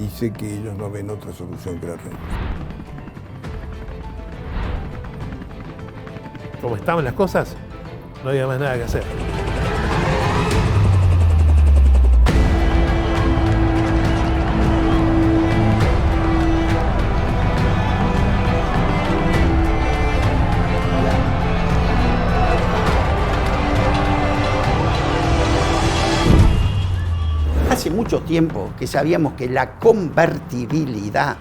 dice que ellos no ven otra solución que la renuncia. Como estaban las cosas, no había más nada que hacer. Hace mucho tiempo que sabíamos que la convertibilidad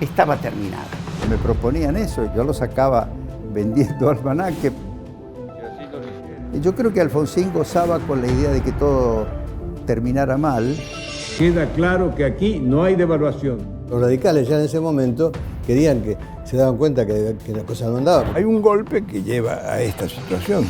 estaba terminada. Me proponían eso, yo lo sacaba vendiendo almanaque. Yo creo que Alfonsín gozaba con la idea de que todo terminara mal. Queda claro que aquí no hay devaluación. Los radicales ya en ese momento querían que se daban cuenta que la cosa no andaba. Hay un golpe que lleva a esta situación.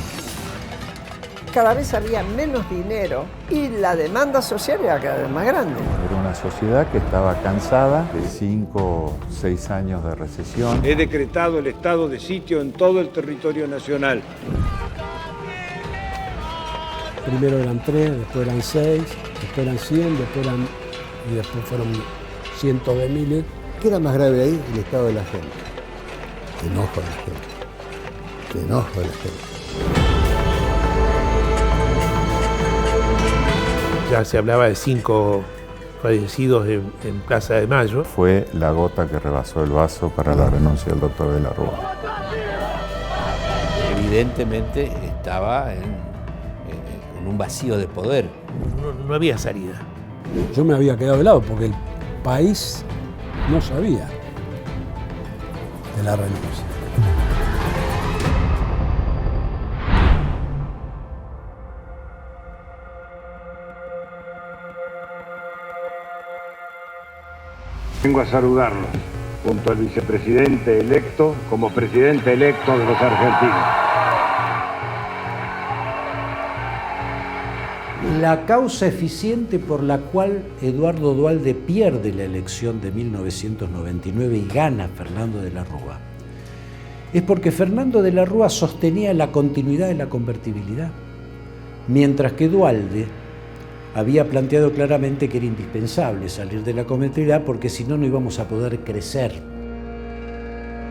Cada vez había menos dinero y la demanda social era cada vez más grande. Era una sociedad que estaba cansada de 5 o 6 años de recesión. He decretado el estado de sitio en todo el territorio nacional. Primero eran 3, después eran 6, después eran 100, y después fueron cientos de miles. ¿Qué era más grave ahí? El estado de la gente. El enojo de la gente. El enojo de la gente. Ya se hablaba de 5 fallecidos en Plaza de Mayo. Fue la gota que rebasó el vaso para la renuncia del doctor de la Rúa. Evidentemente estaba en un vacío de poder. No había salida. Yo me había quedado de lado porque el país no sabía de la renuncia. Vengo a saludarlos junto al vicepresidente electo como presidente electo de los argentinos. La causa eficiente por la cual Eduardo Duhalde pierde la elección de 1999 y gana Fernando de la Rúa es porque Fernando de la Rúa sostenía la continuidad de la convertibilidad, mientras que Duhalde había planteado claramente que era indispensable salir de la convertibilidad porque si no, no íbamos a poder crecer.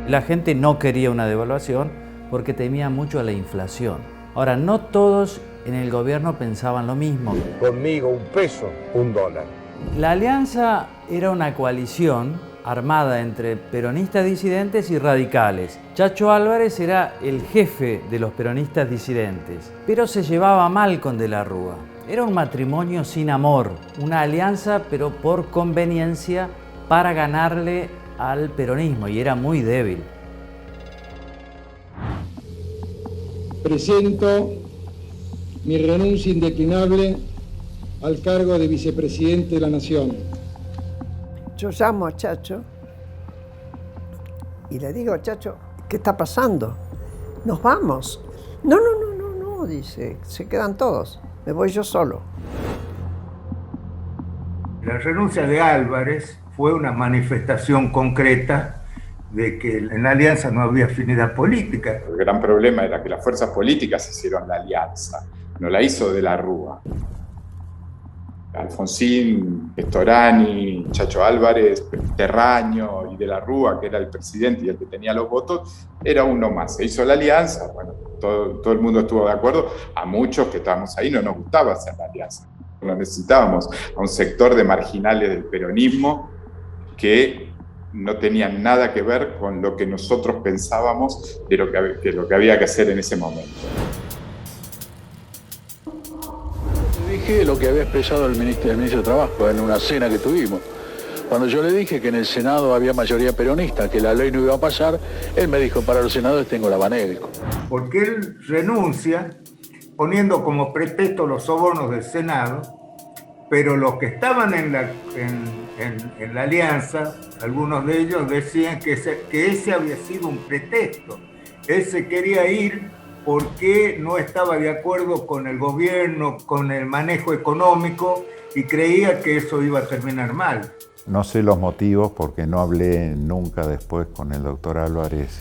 La gente no quería una devaluación porque temía mucho a la inflación. Ahora, no todos en el gobierno pensaban lo mismo. Conmigo un peso, $1. La alianza era una coalición armada entre peronistas disidentes y radicales. Chacho Álvarez era el jefe de los peronistas disidentes, pero se llevaba mal con De la Rúa. Era un matrimonio sin amor, una alianza pero por conveniencia para ganarle al peronismo y era muy débil. Presento mi renuncia indeclinable al cargo de vicepresidente de la Nación. Yo llamo a Chacho y le digo, Chacho, ¿qué está pasando? Nos vamos. No, dice, se quedan todos. Me voy yo solo. La renuncia de Álvarez fue una manifestación concreta de que en la alianza no había afinidad política. El gran problema era que las fuerzas políticas hicieron la alianza, no la hizo De la Rúa. Alfonsín, Storani, Chacho Álvarez, Terraño y De la Rúa, que era el presidente y el que tenía los votos, era uno más. Se hizo la alianza, bueno, todo el mundo estuvo de acuerdo. A muchos que estábamos ahí no nos gustaba hacer la alianza. No necesitábamos a un sector de marginales del peronismo que no tenían nada que ver con lo que nosotros pensábamos de lo que había que hacer en ese momento. Dije lo que había expresado el ministro de Trabajo en una cena que tuvimos. Cuando yo le dije que en el Senado había mayoría peronista, que la ley no iba a pasar, él me dijo, para los senadores tengo la Banelco. Porque él renuncia poniendo como pretexto los sobornos del Senado, pero los que estaban en la alianza, algunos de ellos decían que ese había sido un pretexto. Él se quería ir porque no estaba de acuerdo con el gobierno, con el manejo económico y creía que eso iba a terminar mal. No sé los motivos porque no hablé nunca después con el doctor Álvarez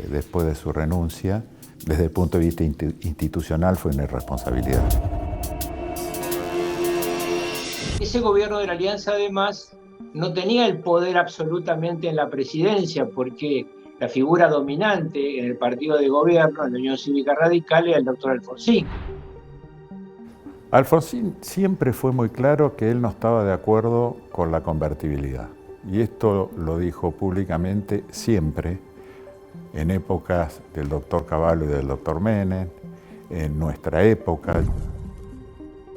después de su renuncia. Desde el punto de vista institucional fue una irresponsabilidad. Ese gobierno de la Alianza además no tenía el poder absolutamente en la presidencia, porque la figura dominante en el partido de gobierno, en la Unión Cívica Radical, era el doctor Alfonsín. Alfonsín siempre fue muy claro que él no estaba de acuerdo con la convertibilidad. Y esto lo dijo públicamente siempre, en épocas del doctor Cavallo y del doctor Menem, en nuestra época.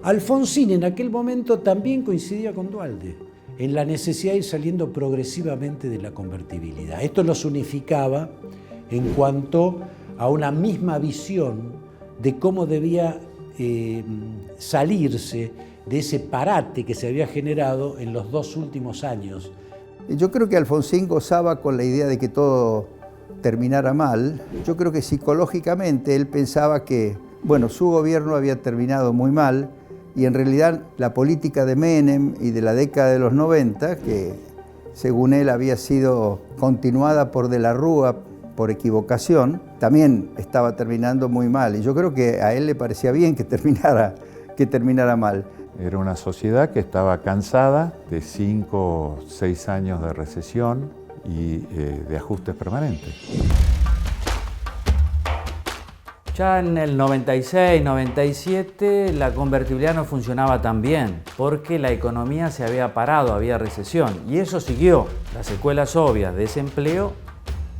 Alfonsín en aquel momento también coincidía con Duhalde en la necesidad de ir saliendo progresivamente de la convertibilidad. Esto los unificaba en cuanto a una misma visión de cómo debía salirse de ese parate que se había generado en los 2 últimos años. Yo creo que Alfonsín gozaba con la idea de que todo terminara mal. Yo creo que psicológicamente él pensaba que, bueno, su gobierno había terminado muy mal y en realidad la política de Menem y de la década de los 90, que según él había sido continuada por De la Rúa por equivocación, también estaba terminando muy mal. Y yo creo que a él le parecía bien que terminara mal. Era una sociedad que estaba cansada de 5 o 6 años de recesión y de ajustes permanentes. Ya en el 96, 97, la convertibilidad no funcionaba tan bien, porque la economía se había parado, había recesión, y eso siguió, las secuelas obvias, desempleo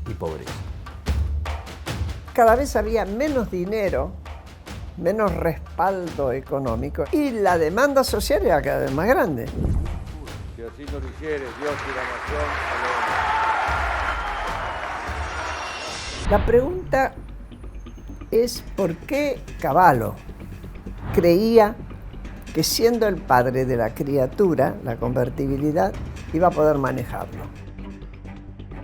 y pobreza. Cada vez había menos dinero, menos respaldo económico, y la demanda social era cada vez más grande. Si así lo dijere Dios y la nación, amén. La pregunta es por qué Cavallo creía que siendo el padre de la criatura, la convertibilidad, iba a poder manejarlo.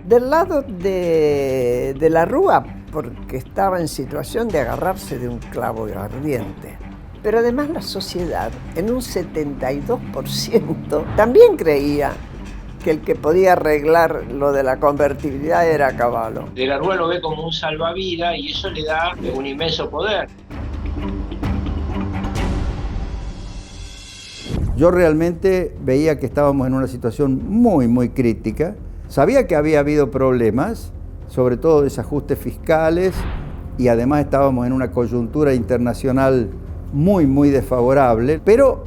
Del lado de la Rúa, porque estaba en situación de agarrarse de un clavo ardiente. Pero además la sociedad, en un 72%, también creía que el que podía arreglar lo de la convertibilidad era Cavallo. De la Rúa lo ve como un salvavidas y eso le da un inmenso poder. Yo realmente veía que estábamos en una situación muy, muy crítica. Sabía que había habido problemas, sobre todo desajustes fiscales, y además estábamos en una coyuntura internacional muy, muy desfavorable, pero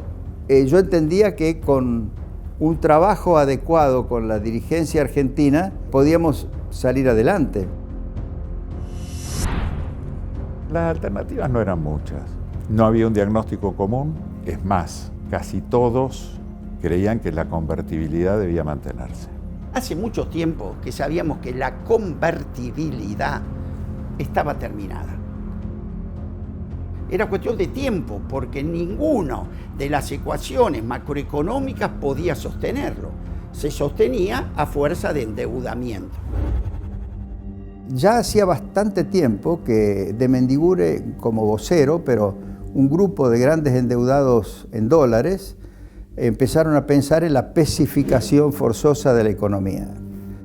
yo entendía que con un trabajo adecuado con la dirigencia argentina podíamos salir adelante. Las alternativas no eran muchas. No había un diagnóstico común, es más, casi todos creían que la convertibilidad debía mantenerse. Hace mucho tiempo que sabíamos que la convertibilidad estaba terminada. Era cuestión de tiempo, porque ninguna de las ecuaciones macroeconómicas podía sostenerlo. Se sostenía a fuerza de endeudamiento. Ya hacía bastante tiempo que de Mendiguren como vocero, pero un grupo de grandes endeudados en dólares, empezaron a pensar en la pesificación forzosa de la economía.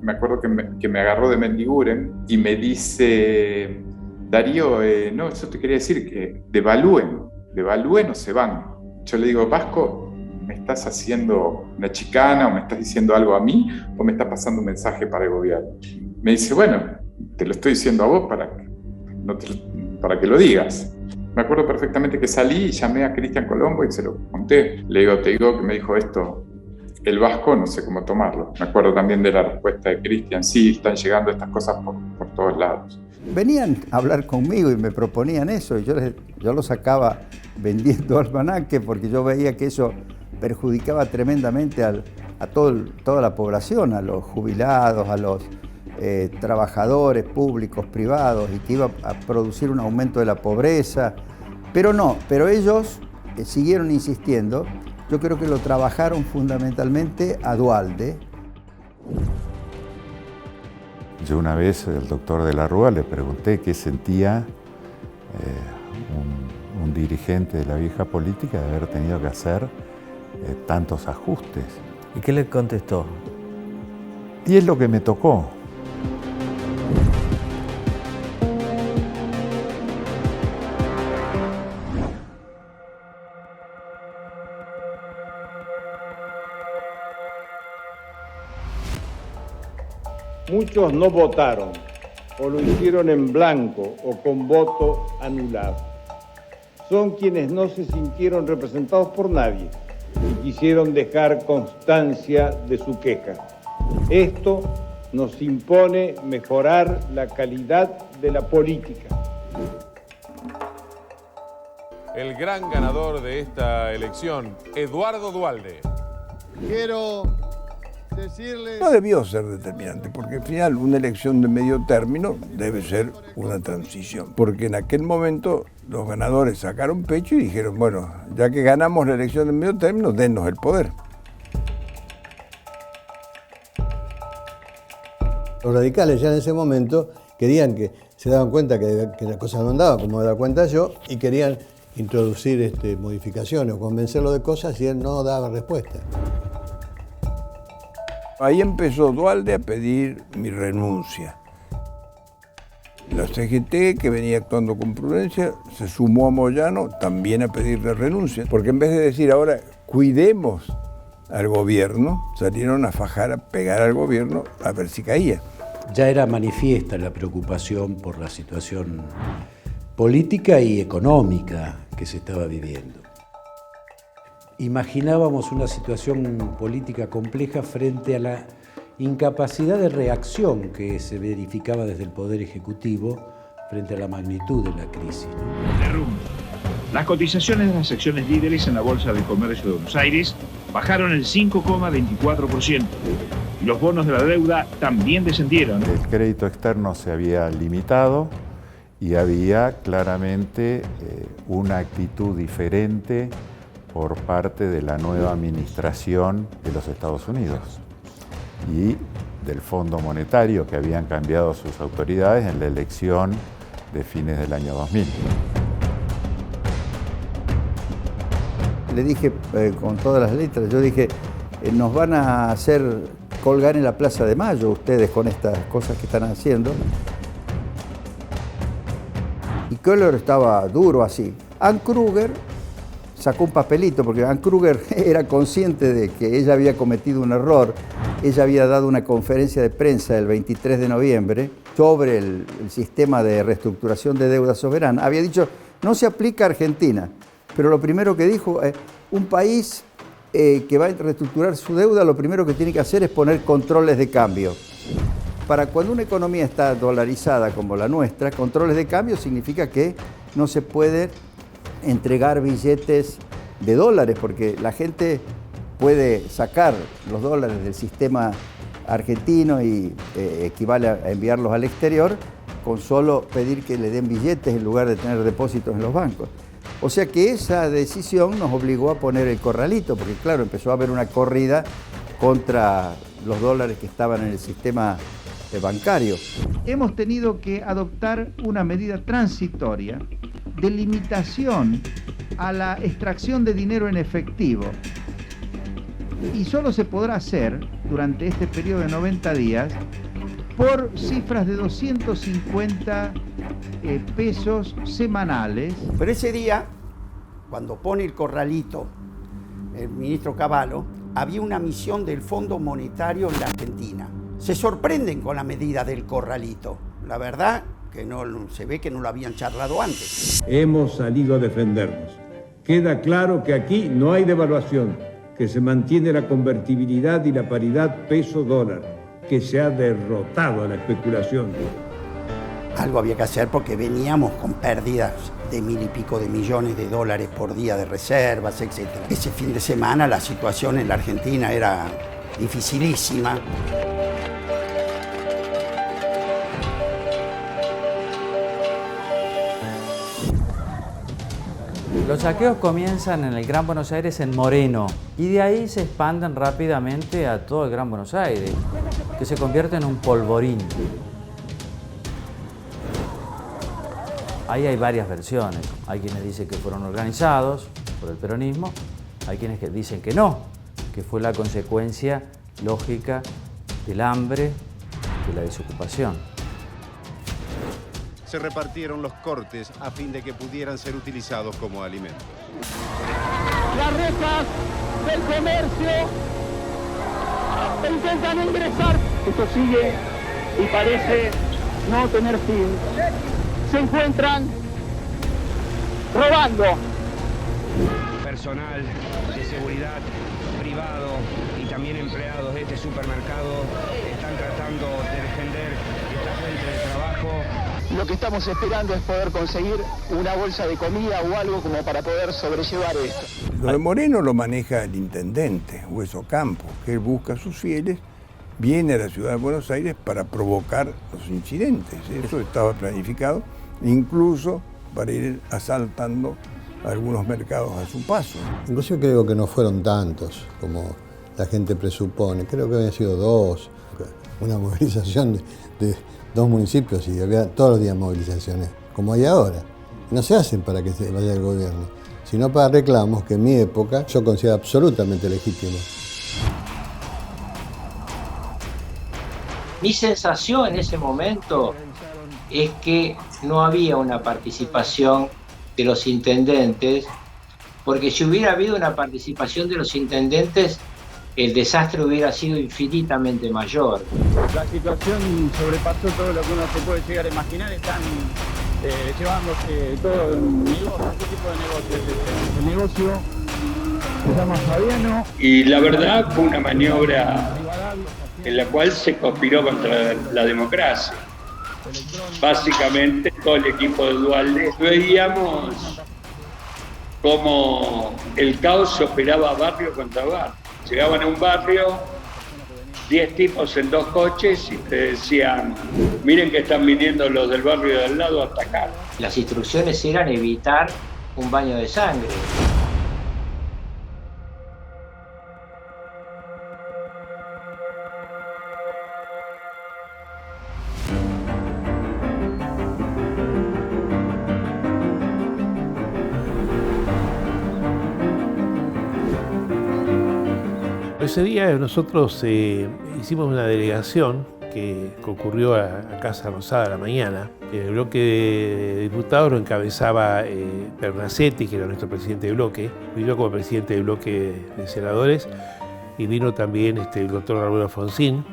Me acuerdo que me agarró de Mendiguren y me dice, Darío, no, eso te quería decir, que devalúen o se van. Yo le digo, Vasco, ¿me estás haciendo una chicana o me estás diciendo algo a mí o me estás pasando un mensaje para el gobierno? Me dice, bueno, te lo estoy diciendo a vos para que lo digas. Me acuerdo perfectamente que salí y llamé a Cristian Colombo y se lo conté. Le digo, te digo que me dijo esto, el Vasco no sé cómo tomarlo. Me acuerdo también de la respuesta de Cristian, sí, están llegando estas cosas por todos lados. Venían a hablar conmigo y me proponían eso, y yo los sacaba vendiendo almanaque porque yo veía que eso perjudicaba tremendamente a toda la población, a los jubilados, a los trabajadores públicos, privados, y que iba a producir un aumento de la pobreza. Pero ellos siguieron insistiendo. Yo creo que lo trabajaron fundamentalmente a Duhalde. Yo una vez al doctor De la Rúa le pregunté qué sentía un dirigente de la vieja política de haber tenido que hacer tantos ajustes. ¿Y qué le contestó? Y es lo que me tocó. Muchos no votaron o lo hicieron en blanco o con voto anulado. Son quienes no se sintieron representados por nadie y quisieron dejar constancia de su queja. Esto nos impone mejorar la calidad de la política. El gran ganador de esta elección, Eduardo Duhalde. Quiero decirles... No debió ser determinante, porque al final una elección de medio término debe ser una transición. Porque en aquel momento los ganadores sacaron pecho y dijeron, bueno, ya que ganamos la elección de medio término, dennos el poder. Los radicales ya en ese momento querían que se daban cuenta que la cosa no andaba como me da cuenta yo y querían introducir modificaciones o convencerlo de cosas y él no daba respuesta. Ahí empezó Duhalde a pedir mi renuncia. La CGT, que venía actuando con prudencia, se sumó a Moyano también a pedirle renuncia, porque en vez de decir ahora cuidemos al gobierno, salieron a fajar, a pegar al gobierno a ver si caía. Ya era manifiesta la preocupación por la situación política y económica que se estaba viviendo. Imaginábamos una situación política compleja frente a la incapacidad de reacción que se verificaba desde el Poder Ejecutivo frente a la magnitud de la crisis. Las cotizaciones de las acciones líderes en la Bolsa de Comercio de Buenos Aires bajaron el 5,24%. Y los bonos de la deuda también descendieron. El crédito externo se había limitado y había claramente una actitud diferente por parte de la nueva administración de los Estados Unidos y del Fondo Monetario, que habían cambiado sus autoridades en la elección de fines del año 2000. Le dije con todas las letras, yo dije, nos van a hacer colgar en la Plaza de Mayo ustedes con estas cosas que están haciendo. Y Köhler estaba duro así. Ann Kruger sacó un papelito, porque Ann Kruger era consciente de que ella había cometido un error. Ella había dado una conferencia de prensa el 23 de noviembre sobre el sistema de reestructuración de deuda soberana. Había dicho, no se aplica a Argentina, pero lo primero que dijo, un país que va a reestructurar su deuda, lo primero que tiene que hacer es poner controles de cambio. Para cuando una economía está dolarizada como la nuestra, controles de cambio significa que no se puede entregar billetes de dólares, porque la gente puede sacar los dólares del sistema argentino y equivale a enviarlos al exterior con solo pedir que le den billetes en lugar de tener depósitos en los bancos. O sea que esa decisión nos obligó a poner el corralito, porque claro, empezó a haber una corrida contra los dólares que estaban en el sistema bancario. Hemos tenido que adoptar una medida transitoria de limitación a la extracción de dinero en efectivo. Y solo se podrá hacer durante este periodo de 90 días por cifras de 250 pesos semanales. Pero ese día, cuando pone el corralito el ministro Cavallo, había una misión del Fondo Monetario en la Argentina. Se sorprenden con la medida del corralito. La verdad que no se ve que no lo habían charlado antes. Hemos salido a defendernos. Queda claro que aquí no hay devaluación, que se mantiene la convertibilidad y la paridad peso-dólar, que se ha derrotado a la especulación. Algo había que hacer porque veníamos con pérdidas de 1.000 y pico de millones de dólares por día de reservas, etc. Ese fin de semana la situación en la Argentina era dificilísima. Los saqueos comienzan en el Gran Buenos Aires, en Moreno, y de ahí se expanden rápidamente a todo el Gran Buenos Aires, que se convierte en un polvorín. Ahí hay varias versiones. Hay quienes dicen que fueron organizados por el peronismo, hay quienes que dicen que no, que fue la consecuencia lógica del hambre, de la desocupación. Se repartieron los cortes a fin de que pudieran ser utilizados como alimentos. Las rejas del comercio intentan ingresar. Esto sigue y parece no tener fin. Se encuentran robando. Personal de seguridad privado y también empleados de este supermercado están tratando de defender esta fuente de trabajo. Lo que estamos esperando es poder conseguir una bolsa de comida o algo como para poder sobrellevar esto. Lo de Moreno lo maneja el intendente, Hueso Campos, que él busca a sus fieles, viene a la ciudad de Buenos Aires para provocar los incidentes. Eso estaba planificado, incluso para ir asaltando algunos mercados a su paso. Inclusive creo que no fueron tantos como la gente presupone. Creo que habían sido 2. Una movilización de 2 municipios y había todos los días movilizaciones, como hay ahora. No se hacen para que se vaya el gobierno, sino para reclamos que en mi época yo considero absolutamente legítimos. Mi sensación en ese momento es que no había una participación de los intendentes, porque si hubiera habido una participación de los intendentes, el desastre hubiera sido infinitamente mayor. La situación sobrepasó todo lo que uno se puede llegar a imaginar. Están llevándose todo un negocio. ¿Qué tipo de negocio? El negocio se llama Fabiano. Y la verdad fue una maniobra en la cual se conspiró contra la democracia. Básicamente todo el equipo de Duhalde veíamos como el caos se operaba barrio contra barrio. Llegaban a un barrio, 10 tipos en 2 coches y te decían, miren que están viniendo los del barrio de al lado a atacar. Las instrucciones eran evitar un baño de sangre. Ese día nosotros hicimos una delegación que concurrió a Casa Rosada a la mañana. El bloque de diputados lo encabezaba Pernacetti, que era nuestro presidente de bloque. Vino como presidente del bloque de senadores y vino también el doctor Raúl Alfonsín.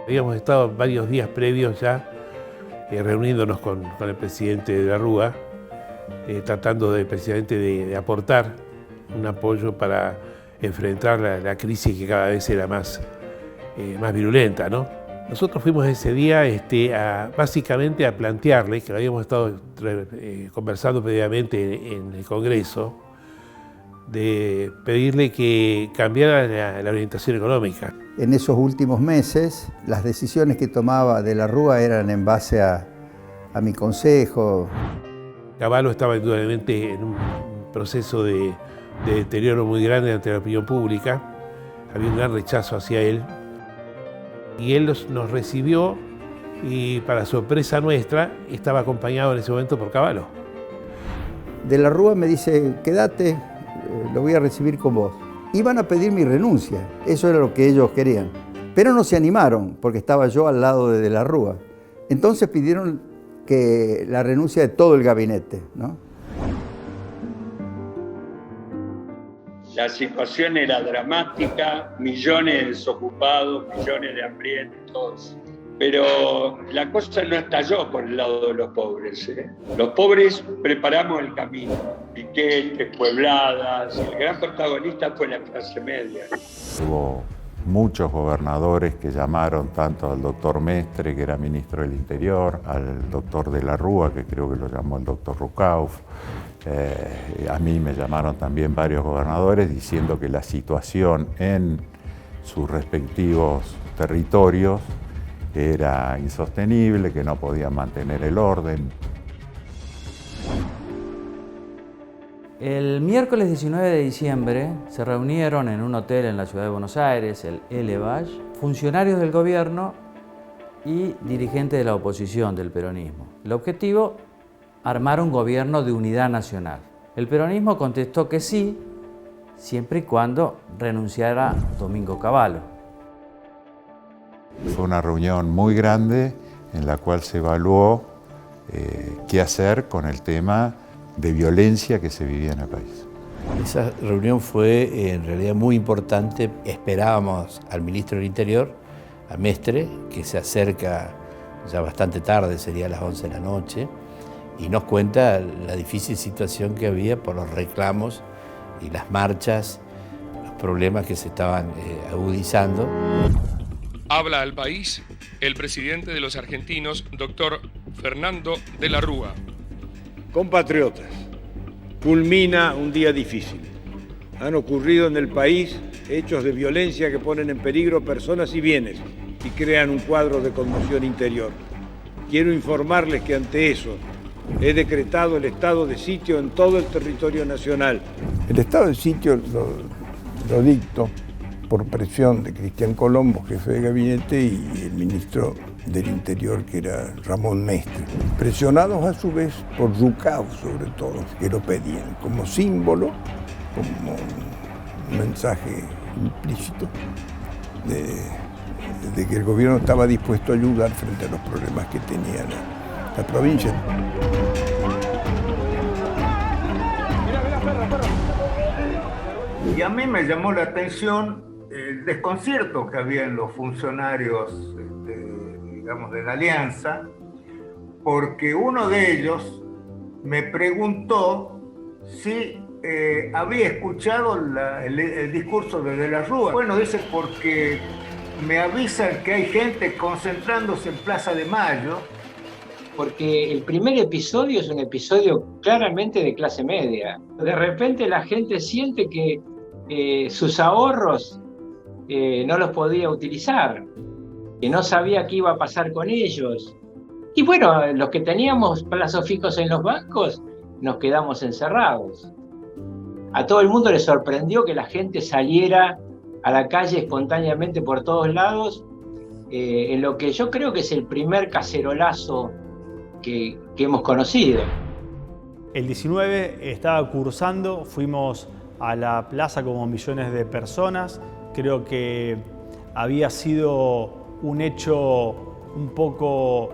Habíamos estado varios días previos ya reuniéndonos con el presidente de la Rúa, tratando precisamente de aportar un apoyo para enfrentar la crisis que cada vez era más virulenta, ¿no? Nosotros fuimos ese día básicamente a plantearle, que lo habíamos estado conversando previamente en el Congreso, de pedirle que cambiara la orientación económica. En esos últimos meses, las decisiones que tomaba de la Rúa eran en base a mi consejo. Cavallo estaba indudablemente en un proceso de deterioro muy grande ante la opinión pública. Había un gran rechazo hacia él. Y él nos recibió y, para sorpresa nuestra, estaba acompañado en ese momento por Cavallo. De la Rúa me dice, quédate, lo voy a recibir con vos. Iban a pedir mi renuncia, eso era lo que ellos querían. Pero no se animaron, porque estaba yo al lado de la Rúa. Entonces pidieron que la renuncia de todo el gabinete, ¿no? La situación era dramática, millones de desocupados, millones de hambrientos, pero la cosa no estalló por el lado de los pobres, ¿eh? Los pobres preparamos el camino, piquetes, puebladas, el gran protagonista fue la clase media. Hubo muchos gobernadores que llamaron tanto al doctor Mestre, que era ministro del Interior, al doctor de la Rúa, que creo que lo llamó el doctor Rucauf. A mí me llamaron también varios gobernadores diciendo que la situación en sus respectivos territorios era insostenible, que no podían mantener el orden. El miércoles 19 de diciembre se reunieron en un hotel en la ciudad de Buenos Aires, el Elevage, funcionarios del gobierno y dirigentes de la oposición del peronismo. El objetivo, armar un gobierno de unidad nacional. El peronismo contestó que sí, siempre y cuando renunciara Domingo Cavallo. Fue una reunión muy grande en la cual se evaluó qué hacer con el tema de violencia que se vivía en el país. Esa reunión fue en realidad muy importante. Esperábamos al ministro del Interior, a Mestre, que se acerca ya bastante tarde, sería a las 11 de la noche, y nos cuenta la difícil situación que había por los reclamos y las marchas, los problemas que se estaban agudizando. Habla al país el presidente de los argentinos, doctor Fernando de la Rúa. Compatriotas, culmina un día difícil. Han ocurrido en el país hechos de violencia que ponen en peligro personas y bienes y crean un cuadro de conmoción interior. Quiero informarles que ante eso he decretado el estado de sitio en todo el territorio nacional. El estado de sitio lo dicto por presión de Cristian Colombo, jefe de gabinete, y el ministro del Interior, que era Ramón Mestre. Presionados a su vez por Jucao, sobre todo, que lo pedían como símbolo, como un mensaje implícito de que el gobierno estaba dispuesto a ayudar frente a los problemas que tenía la provincia. Y a mí me llamó la atención el desconcierto que había en los funcionarios, digamos, de la Alianza, porque uno de ellos me preguntó si había escuchado el discurso de la Rúa. Bueno, dice, porque me avisan que hay gente concentrándose en Plaza de Mayo. Porque el primer episodio es un episodio claramente de clase media. De repente la gente siente que sus ahorros no los podía utilizar, que no sabía qué iba a pasar con ellos. Y bueno, los que teníamos plazos fijos en los bancos, nos quedamos encerrados. A todo el mundo le sorprendió que la gente saliera a la calle espontáneamente por todos lados, en lo que yo creo que es el primer cacerolazo que hemos conocido. El 19 estaba cursando, fuimos a la plaza como millones de personas. Creo que había sido un hecho un poco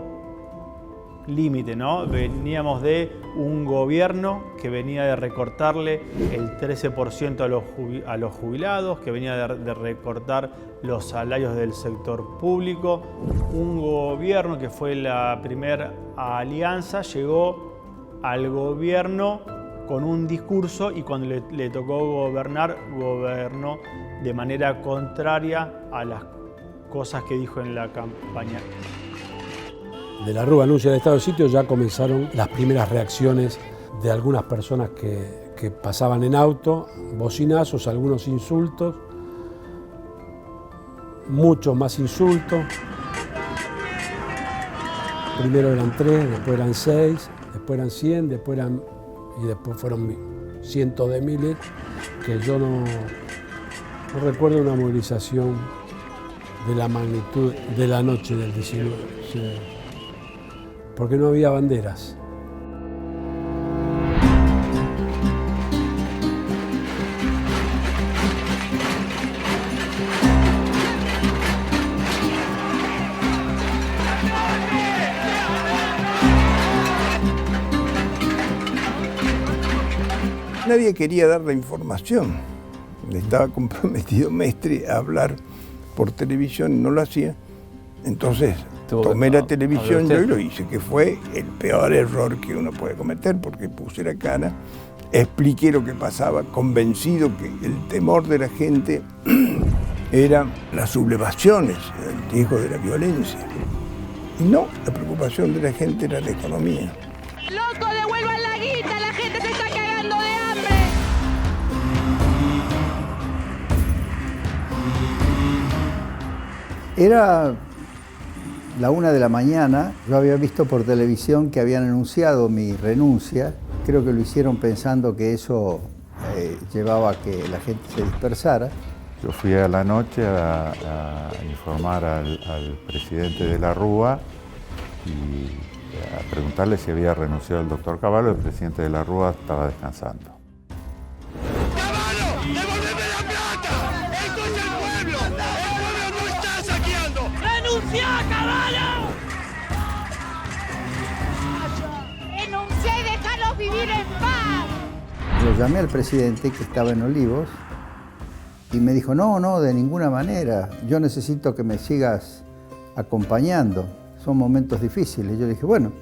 límite, ¿no? Veníamos de un gobierno que venía de recortarle el 13% a los jubilados, que venía de recortar los salarios del sector público. Un gobierno que fue la primera alianza llegó al gobierno con un discurso y cuando le tocó gobernar, gobernó de manera contraria a las cosas que dijo en la campaña. De la Rúa anuncia el estado de sitio, ya comenzaron las primeras reacciones de algunas personas que pasaban en auto, bocinazos, algunos insultos, muchos más insultos. Primero eran 3, después eran 6, después eran 100, después fueron cientos de miles, que yo no recuerdo una movilización de la magnitud de la noche del 19. Sí. Porque no había banderas. Nadie quería dar la información. Estaba comprometido Mestre a hablar por televisión y no lo hacía. Entonces tomé la televisión yo y lo hice, que fue el peor error que uno puede cometer, porque puse la cara, expliqué lo que pasaba, convencido que el temor de la gente eran las sublevaciones, el riesgo de la violencia. Y no, la preocupación de la gente era la economía. ¡Loco, devuelvan la guita! ¡La gente se está cagando de hambre! Era la 1 de la mañana, yo había visto por televisión que habían anunciado mi renuncia. Creo que lo hicieron pensando que eso llevaba a que la gente se dispersara. Yo fui a la noche a informar al presidente de la Rúa y a preguntarle si había renunciado el doctor Cavallo. El presidente de la Rúa estaba descansando. ¡Cavallo! ¡Devolveme la plata! ¡Esto es el pueblo! ¡El pueblo no está saqueando! ¡Renunciá, Cavallo! ¡Renunciá y dejalos vivir en paz! Lo llamé al presidente, que estaba en Olivos, y me dijo, no, de ninguna manera. Yo necesito que me sigas acompañando. Son momentos difíciles. Yo le dije, bueno,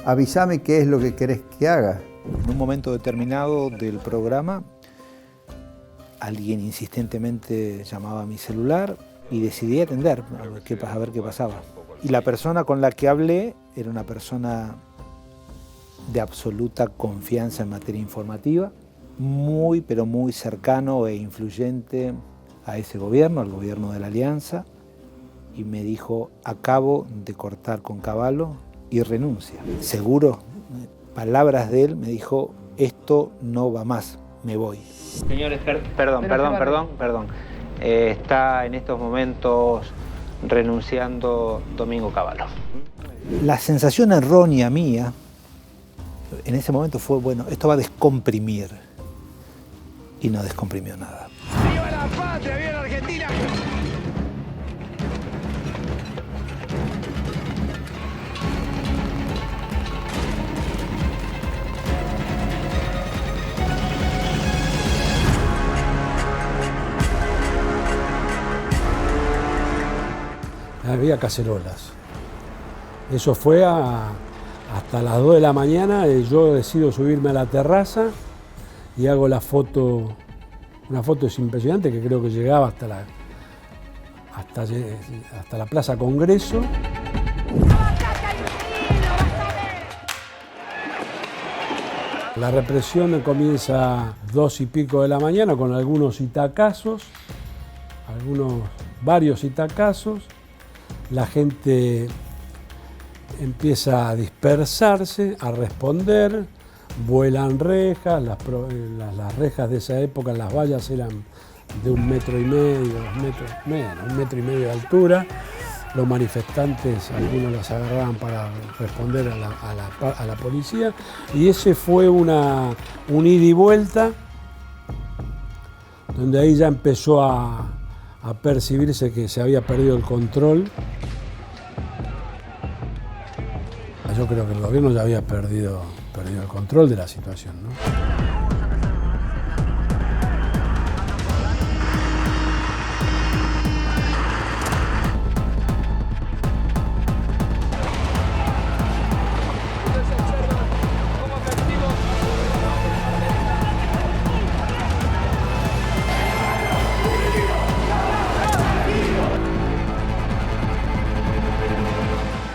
avísame qué es lo que querés que haga. En un momento determinado del programa, alguien insistentemente llamaba a mi celular y decidí atender a ver qué pasaba. Y la persona con la que hablé era una persona de absoluta confianza en materia informativa, muy pero muy cercano e influyente a ese gobierno, al gobierno de la Alianza, y me dijo, acabo de cortar con Cavallo y renuncia. Seguro, palabras de él, me dijo, esto no va más, me voy. Señores, perdón. Está en estos momentos renunciando Domingo Cavallo. La sensación errónea mía en ese momento fue, bueno, esto va a descomprimir. Y no descomprimió nada. ¡Viva la patria! ¡Viva la Argentina! Había cacerolas. Eso fue hasta las 2 de la mañana. Yo decido subirme a la terraza y hago la foto. Una foto es impresionante que creo que llegaba hasta la Plaza Congreso. La represión comienza a 2 y pico de la mañana con algunos itacazos, varios itacazos. La gente empieza a dispersarse, a responder, vuelan rejas, las rejas de esa época, las vallas eran de 1,5 metros, 2 metros, menos, 1,5 metros de altura. Los manifestantes, algunos las agarraban para responder a la policía, y ese fue un ida y vuelta, donde ahí ya empezó a percibirse que se había perdido el control. Yo creo que el gobierno ya había perdido el control de la situación, ¿no?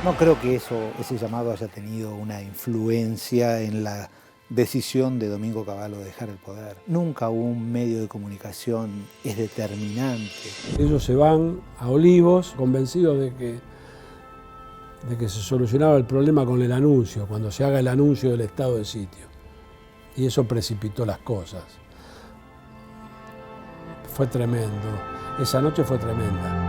No creo que ese llamado haya tenido una influencia en la decisión de Domingo Cavallo de dejar el poder. Nunca un medio de comunicación es determinante. Ellos se van a Olivos convencidos de que se solucionaba el problema con el anuncio, cuando se haga el anuncio del estado de sitio. Y eso precipitó las cosas. Fue tremendo. Esa noche fue tremenda.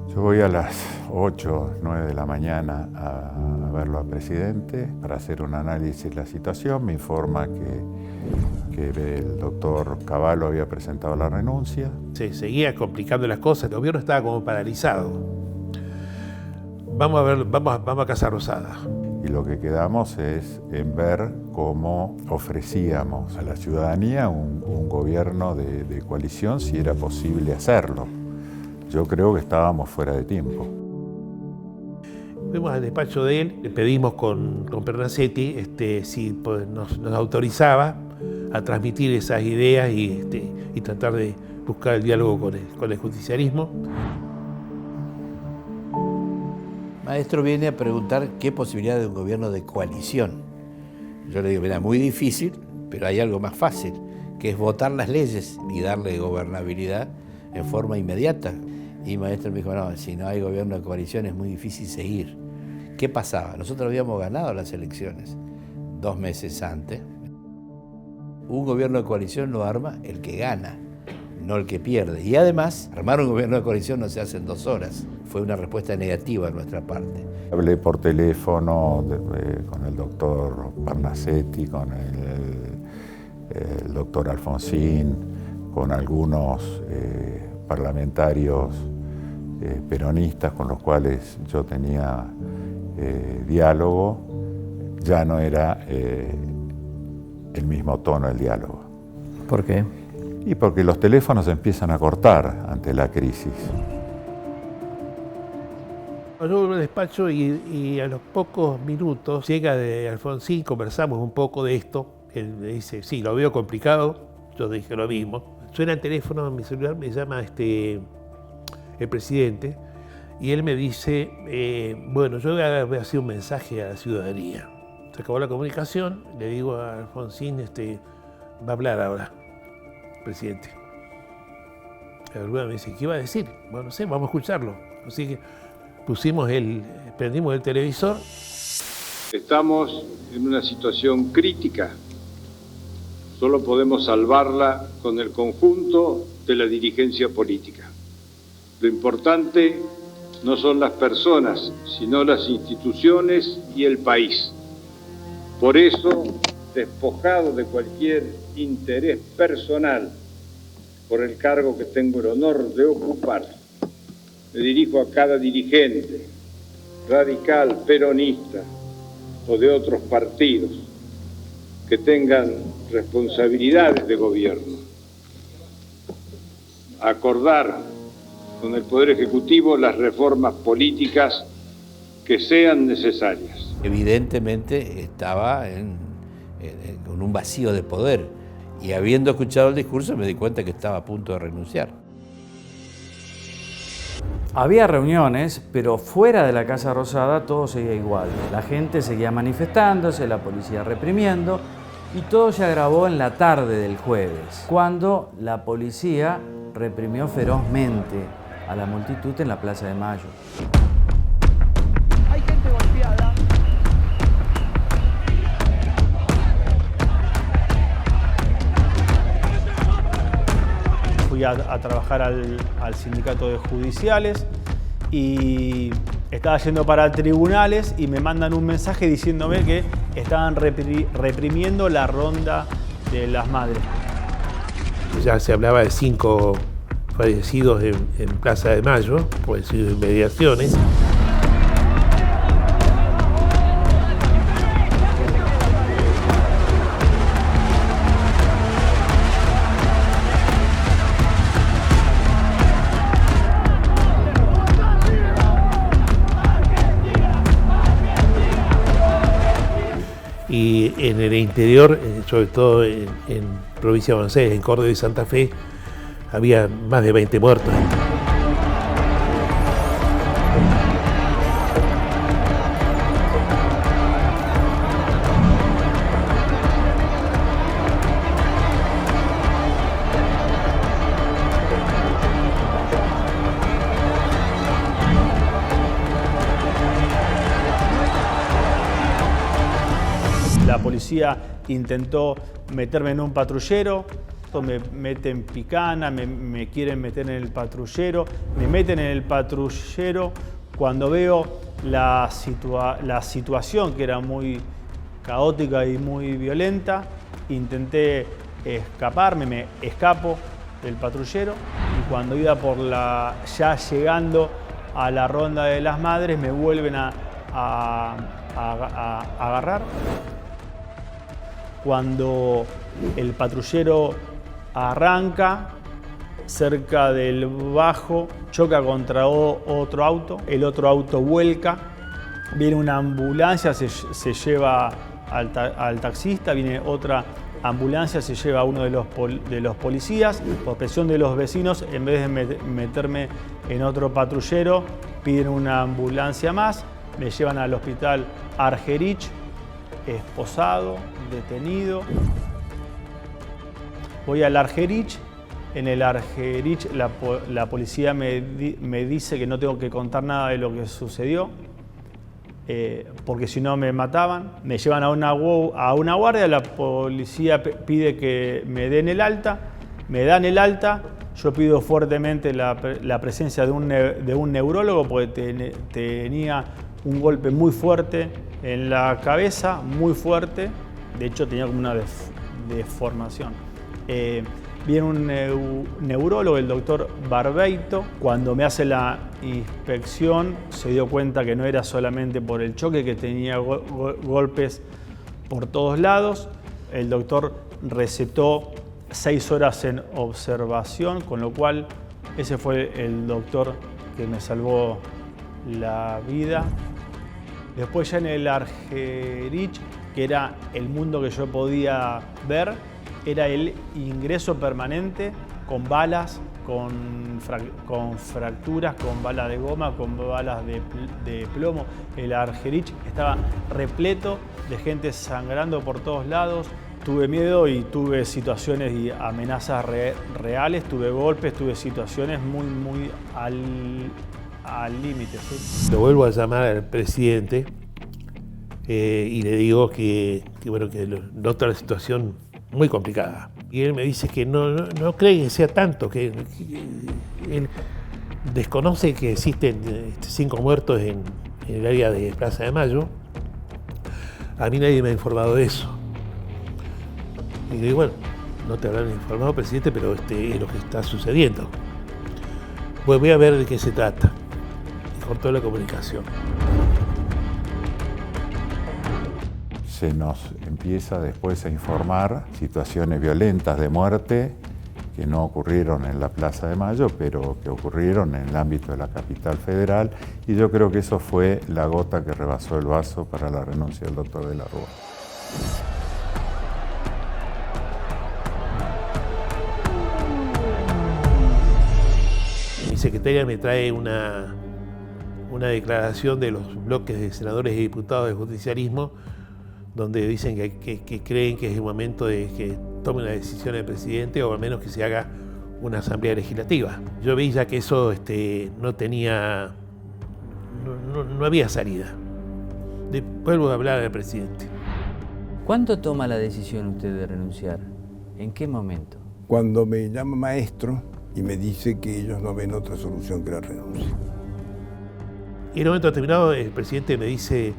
Yo voy a las 8, 9 de la mañana a verlo al presidente para hacer un análisis de la situación. Me informa que el doctor Cavallo había presentado la renuncia. Se seguía complicando las cosas, el gobierno estaba como paralizado. Vamos a Casa Rosada. Y lo que quedamos es en ver cómo ofrecíamos a la ciudadanía un gobierno de coalición, si era posible hacerlo. Yo creo que estábamos fuera de tiempo. Fuimos al despacho de él, le pedimos con Pernacsetti si nos autorizaba a transmitir esas ideas y tratar de buscar el diálogo con el justicialismo. Maestro viene a preguntar qué posibilidad de un gobierno de coalición. Yo le digo, mira, muy difícil, pero hay algo más fácil, que es votar las leyes y darle gobernabilidad en forma inmediata. Y Maestro me dijo, no, si no hay gobierno de coalición es muy difícil seguir. ¿Qué pasaba? Nosotros habíamos ganado las elecciones 2 meses antes. Un gobierno de coalición lo arma el que gana, no el que pierde. Y además, armar un gobierno de coalición no se hace en 2 horas. Fue una respuesta negativa de nuestra parte. Hablé por teléfono con el doctor Pernacsetti, con el doctor Alfonsín, con algunos parlamentarios peronistas con los cuales yo tenía diálogo, ya no era el mismo tono del diálogo. ¿Por qué? Y porque los teléfonos empiezan a cortar ante la crisis. Yo vuelvo al despacho y a los pocos minutos llega de Alfonsín, conversamos un poco de esto. Él me dice, sí, lo veo complicado. Yo dije lo mismo. Suena el teléfono en mi celular, me llama el presidente y él me dice, bueno, yo voy a hacer un mensaje a la ciudadanía. Se acabó la comunicación, le digo a Alfonsín, va a hablar ahora, presidente. Me dice, ¿qué iba a decir? Bueno, no sé, vamos a escucharlo. Así que prendimos el televisor. Estamos en una situación crítica. Solo podemos salvarla con el conjunto de la dirigencia política. Lo importante no son las personas, sino las instituciones y el país. Por eso, despojado de cualquier interés personal por el cargo que tengo el honor de ocupar, me dirijo a cada dirigente, radical, peronista o de otros partidos que tengan responsabilidades de gobierno. Acordar con el Poder Ejecutivo las reformas políticas que sean necesarias. Evidentemente estaba con un vacío de poder y habiendo escuchado el discurso me di cuenta que estaba a punto de renunciar. Había reuniones, pero fuera de la Casa Rosada todo seguía igual. La gente seguía manifestándose, la policía reprimiendo, y todo se agravó en la tarde del jueves, cuando la policía reprimió ferozmente a la multitud en la Plaza de Mayo. Hay gente golpeada. Fui a trabajar al sindicato de judiciales y estaba yendo para tribunales y me mandan un mensaje diciéndome que estaban reprimiendo la ronda de las madres. Ya se hablaba de 5 fallecidos en Plaza de Mayo, por decir inmediaciones. Y en el interior, sobre todo en provincia de Buenos Aires, en Córdoba y Santa Fe, había más de 20 muertos. La policía intentó meterme en un patrullero, me meten picana, me quieren meter en el patrullero, me meten en el patrullero. Cuando veo la situación, que era muy caótica y muy violenta, intenté escaparme, me escapo del patrullero y cuando iba ya llegando a la ronda de las madres me vuelven a agarrar. Cuando el patrullero arranca, cerca del bajo, choca contra otro auto, el otro auto vuelca, viene una ambulancia, se lleva al taxista, viene otra ambulancia, se lleva a uno de los policías. Por presión de los vecinos, en vez de meterme en otro patrullero, piden una ambulancia más, me llevan al hospital Argerich, esposado, detenido. Voy al Argerich. En el Argerich la policía me dice que no tengo que contar nada de lo que sucedió, porque si no me mataban. Me llevan a una guardia, la policía pide que me den el alta, me dan el alta. Yo pido fuertemente la presencia de un neurólogo porque tenía un golpe muy fuerte en la cabeza, muy fuerte. De hecho tenía como una deformación. Viene un neurólogo, el doctor Barbeito. Cuando me hace la inspección se dio cuenta que no era solamente por el choque, que tenía golpes por todos lados. El doctor recetó 6 horas en observación, con lo cual ese fue el doctor que me salvó la vida. Después ya en el Argerich, que era el mundo que yo podía ver, era el ingreso permanente con balas, con fracturas, con balas de goma, con balas de plomo. El Argerich estaba repleto de gente sangrando por todos lados. Tuve miedo y tuve situaciones y amenazas reales, tuve golpes, tuve situaciones muy al límite. ¿Sí? Lo vuelvo a llamar al presidente y le digo que nota la situación muy complicada. Y él me dice que no cree que sea tanto, que él desconoce que existen 5 muertos en el área de Plaza de Mayo. A mí nadie me ha informado de eso. Y digo, bueno, no te habrán informado, presidente, pero es lo que está sucediendo. Pues voy a ver de qué se trata. Y cortó la comunicación. Se nos empieza después a informar situaciones violentas de muerte que no ocurrieron en la Plaza de Mayo, pero que ocurrieron en el ámbito de la capital federal, y yo creo que eso fue la gota que rebasó el vaso para la renuncia del doctor de la Rúa. Mi secretaria me trae una declaración de los bloques de senadores y diputados del justicialismo, donde dicen que creen que es el momento de que tome una decisión el presidente, o al menos que se haga una asamblea legislativa. Yo vi ya que eso no había salida. Vuelvo a hablar al presidente. ¿Cuándo toma la decisión usted de renunciar? ¿En qué momento? Cuando me llama maestro y me dice que ellos no ven otra solución que la renuncia. Y en un momento determinado el presidente me dice,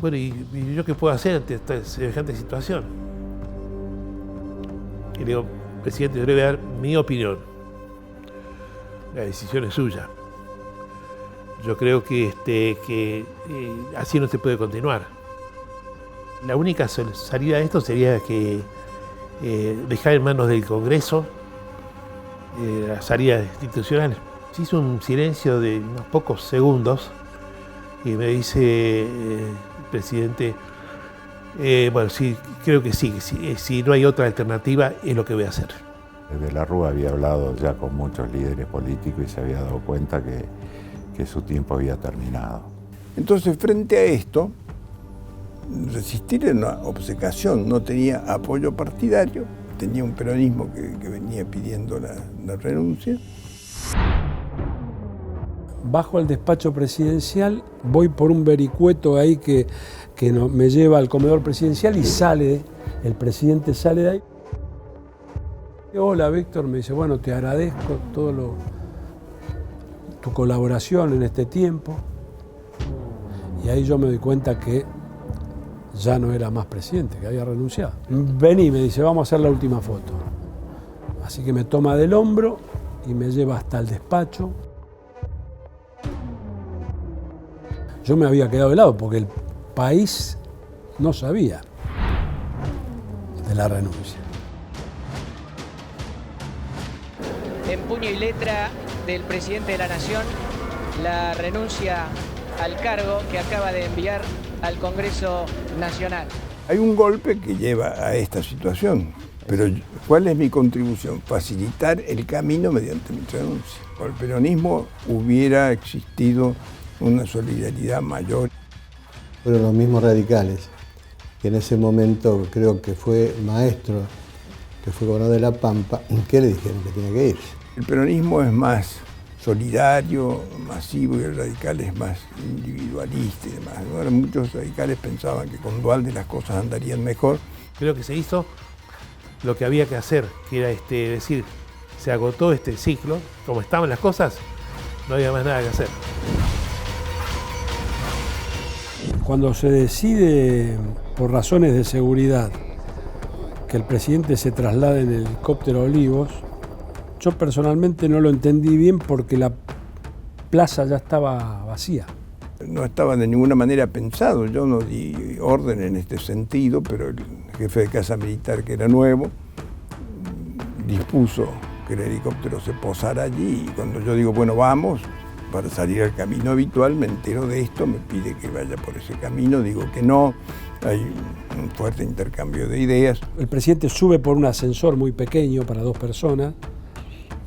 bueno, ¿y yo qué puedo hacer ante esta semejante situación? Y le digo, presidente, yo le voy a dar mi opinión. La decisión es suya. Yo creo que así no se puede continuar. La única salida de esto sería que dejar en manos del Congreso la salida institucional. Se hizo un silencio de unos pocos segundos y me dice presidente, bueno, sí, creo que sí, si no hay otra alternativa es lo que voy a hacer. De la Rúa había hablado ya con muchos líderes políticos y se había dado cuenta que su tiempo había terminado. Entonces, frente a esto, resistir era una obcecación, no tenía apoyo partidario, tenía un peronismo que venía pidiendo la renuncia. Bajo al despacho presidencial, voy por un vericueto ahí que me lleva al comedor presidencial y el presidente sale de ahí. Hola, Víctor, me dice, bueno, te agradezco tu colaboración en este tiempo. Y ahí yo me doy cuenta que ya no era más presidente, que había renunciado. Vení, me dice, vamos a hacer la última foto. Así que me toma del hombro y me lleva hasta el despacho. Yo me había quedado de lado porque el país no sabía de la renuncia. En puño y letra del presidente de la Nación, la renuncia al cargo que acaba de enviar al Congreso Nacional. Hay un golpe que lleva a esta situación, pero ¿cuál es mi contribución? Facilitar el camino mediante mi renuncia. Por el peronismo hubiera existido una solidaridad mayor. Fueron los mismos radicales, que en ese momento creo que fue maestro, que fue gobernador de La Pampa, que le dijeron que tenía que irse. El peronismo es más solidario, masivo, y el radical es más individualista y demás. Ahora, muchos radicales pensaban que con Duhalde las cosas andarían mejor. Creo que se hizo lo que había que hacer, que era decir, se agotó este ciclo, como estaban las cosas, no había más nada que hacer. Cuando se decide, por razones de seguridad, que el presidente se traslade en el helicóptero Olivos, yo personalmente no lo entendí bien porque plaza ya estaba vacía. No estaba de ninguna manera pensado, yo no di orden en este sentido, pero el jefe de casa militar, que era nuevo, dispuso que el helicóptero se posara allí, y cuando yo digo, bueno, vamos, para salir al camino habitual, me entero de esto, me pide que vaya por ese camino, digo que no, hay un fuerte intercambio de ideas. El presidente sube por un ascensor muy pequeño para 2 personas,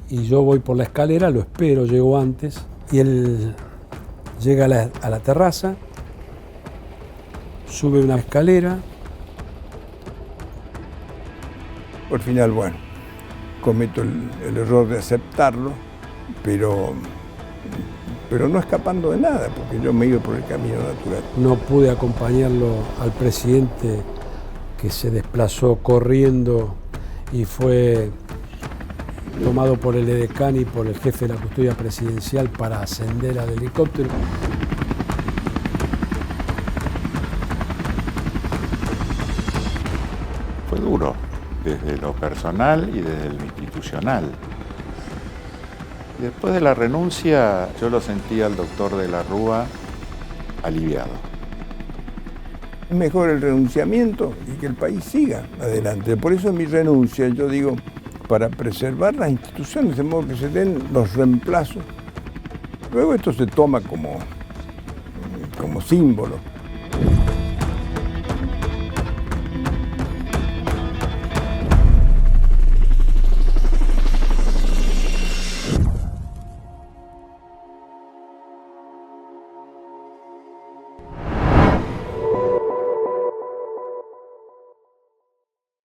y yo voy por la escalera, lo espero, llego antes, y él llega a la terraza, sube una escalera. Al final, bueno, cometo el error de aceptarlo, pero no escapando de nada, porque yo me iba por el camino natural. No pude acompañarlo al presidente, que se desplazó corriendo y fue tomado por el edecán y por el jefe de la custodia presidencial para ascender al helicóptero. Fue duro, desde lo personal y desde lo institucional. Después de la renuncia, yo lo sentí al doctor de la Rúa aliviado. Es mejor el renunciamiento y que el país siga adelante. Por eso mi renuncia, yo digo, para preservar las instituciones, de modo que se den los reemplazos. Luego esto se toma como símbolo.